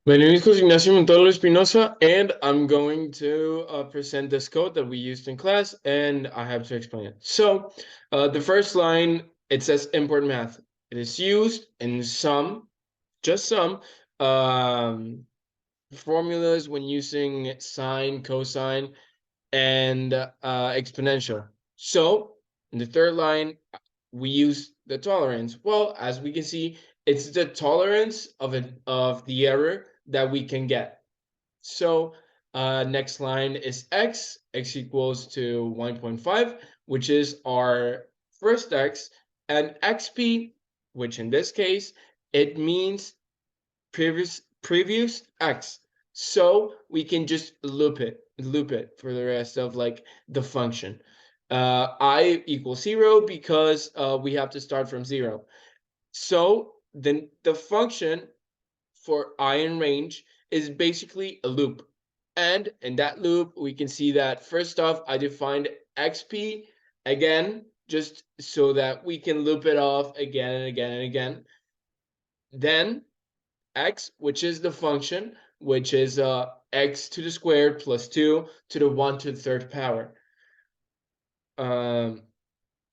My name is Ignacio Montalvo Espinosa, and I'm going to present this code that we used in class, and I have to explain it. So, the first line, it says import math. It is used in some, just some, formulas when using sine, cosine, and exponential. So, in the third line, we use the tolerance. Well, as we can see, it's the tolerance of the error that we can get. So next line is x equals to 1.5, which is our first x, and xp, which in this case, it means previous x. So we can just loop it for the rest of like the function. I equals 0 because we have to start from 0. So then the function for I in range is basically a loop. And in that loop, we can see that first off, I defined xp again, just so that we can loop it off again and again and again. Then x, which is the function, which is x to the squared plus 2 to the 1 to the third power.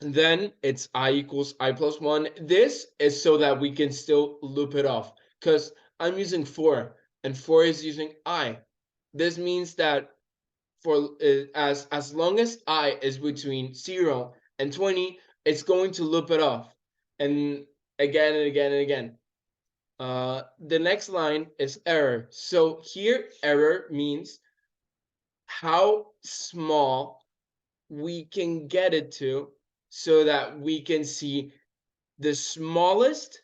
Then it's I equals I plus 1. This is so that we can still loop it off, because I'm using 4 and 4 is using I. This means that for as long as I is between 0 and 20, it's going to loop it off, and again and again and again. The next line is error. So here error means how small we can get it to so that we can see the smallest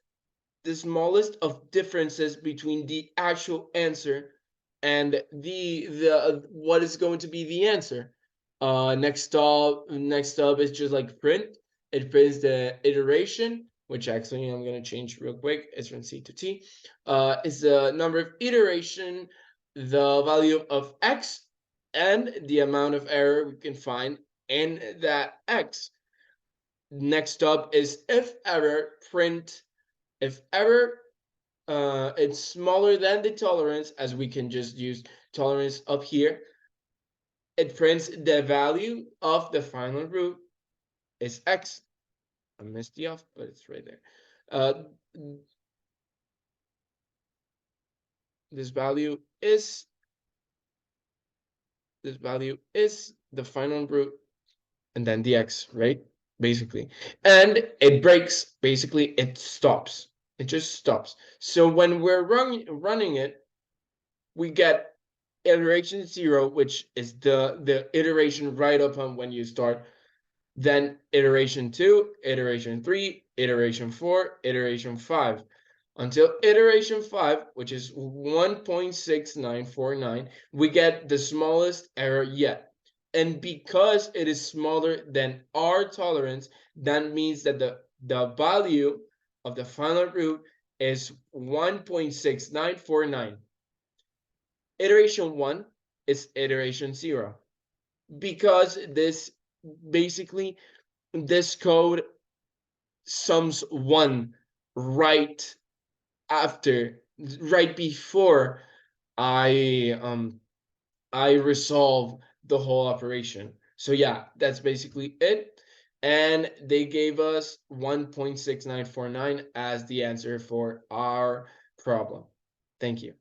of differences between the actual answer and the what is going to be the answer. Next up is just like print. It prints the iteration, which actually I'm going to change real quick. It's from C to T. Is the number of iteration, the value of x, and the amount of error we can find in that x. Next up is if error, print if error it's smaller than the tolerance, as we can just use tolerance up here. It prints the value of the final root is x. I missed the off, but it's right there. Uh, this value is the final root, and then the x, right? Basically, and it breaks. Basically, it stops. It just stops. So when we're running it, we get iteration 0, which is the iteration right upon when you start. Then iteration 2, iteration 3, iteration 4, iteration 5, until iteration 5, which is 1.6949, we get the smallest error yet. And because it is smaller than our tolerance, that means that the value of the final root is 1.6949. Iteration 1 is iteration 0, because basically this code sums 1 right before I resolve the whole operation. So yeah, that's basically it. And they gave us 1.6949 as the answer for our problem. Thank you.